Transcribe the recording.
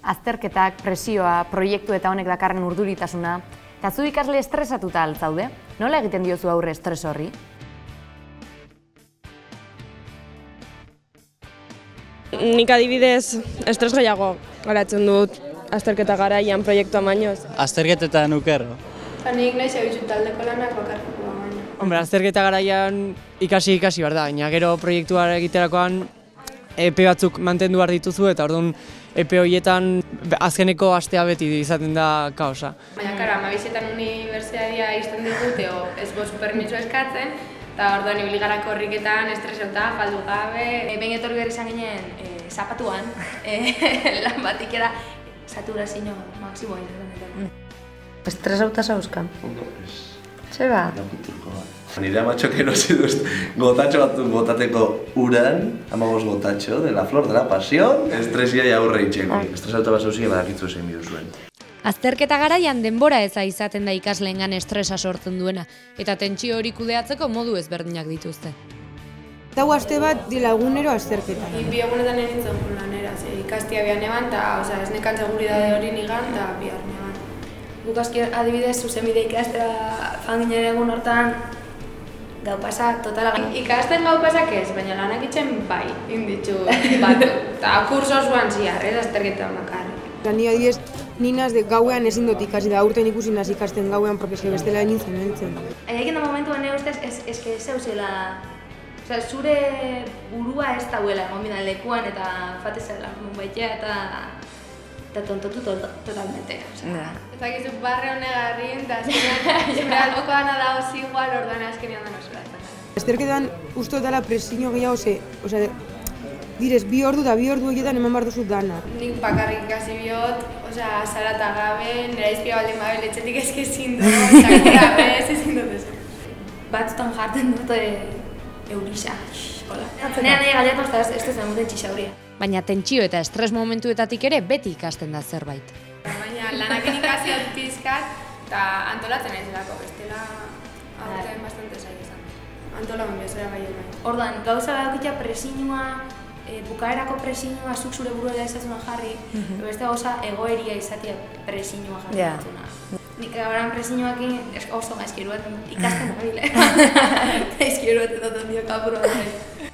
azterketak, presioa, proiektu eta honek dakarren urduritasuna, eta zu ikasle estresatuta altzaude? Nola egiten diozu aurre estres horri? Nik adibidez estres gehiago garatzen dut azterketa garaian proiektua bainoz. Azterketetan ukerro. Nik nahi zebitzu taldeko lanak bakarrikoa baina. Hombre, azterketa garaian ikasi behar da, baina gero proiektua egiterakoan epe batzuk mantendu behar dituzu eta orduan epe horietan azkeneko astea beti izaten da kaosa. Baina, karo, amabizetan unibertsitatea izten digute, ez bost permiso eskatzen, eta orduan ibili gara korriketan, estresota, faldu gabe. Behin etorri behar izan ginen zapatuan, lan batik era saturazio maksimoa izaten. Estresauta zauzkan? Ondo, ez. Zeba? Nire amatxok erosi duz gotatxo bat botateko uran, 15 gotatxo, de la flor de la pasión, estresia jaurre itxeko. Estresauta bat zauzien badakitzu zein bidu zuen. Azterketa garaian denbora eza izaten da ikasleengan estresa sortzen duena, eta tentsio hori kudeatzeko modu ezberdinak dituzte. Eta aste bat dila egunero azterketa. Bi egunetan egin zen lanera, ikastia bian eban, eta ez nekan seguridade hori nigan, eta bihar negan. Guk adibidez zuzenbide ikastera joan ginen egun hortan gau pasa, totala. Ikasten gau pasak ez, baina lanak itxen bai, inditxu batu. Eta kurso zuan ziar, azterketan bakarrik. Ni adibidez, ninaz gauean ezin dut ikasi da, aurten ikusi naz ikasten gauean, porque bestela nintzen nintzen. Egin da momentuan ustez, eske zeuzela, zure burua ez dauela egon bidan lekuan eta fatezela nunbaitea eta tontotu totalmente. Eta gizu barre honegarrin, eta azkenean zure alboko dana da osi igual, orduan azkenean da nosuratzen. Azterketan uste dutela presio gehiago direz, 2 ordu eta 2 ordu egietan eman behar duzu dana. Nik bakarrik ikasi bihot, zarata gabe, nera izpia baldin babel etxetik ezkezin dut, sakera gabe ezin dut ez. Batzutan jarten dut eurisa, hola. Nera nahi galeatu ez dut zenuten txixauria. Baina tentsio eta estres momentuetatik ere beti ikasten da zerbait. Baina lanakin ikasi dut pizkat, eta antolatzen ez delako, bestela aurten bastante zaila izan. Antolamen bezala bai egon. Orduan, gauza daukitza presinua, bukaerako presinua zuk zure buruela ezazunan jarri, beste gauza egoeria izatea presinua jarri batzuna. Nik garan presinuakin oso gaizkiruat ikasten da bile. Gaizkiruat dut ondio kapuro bat.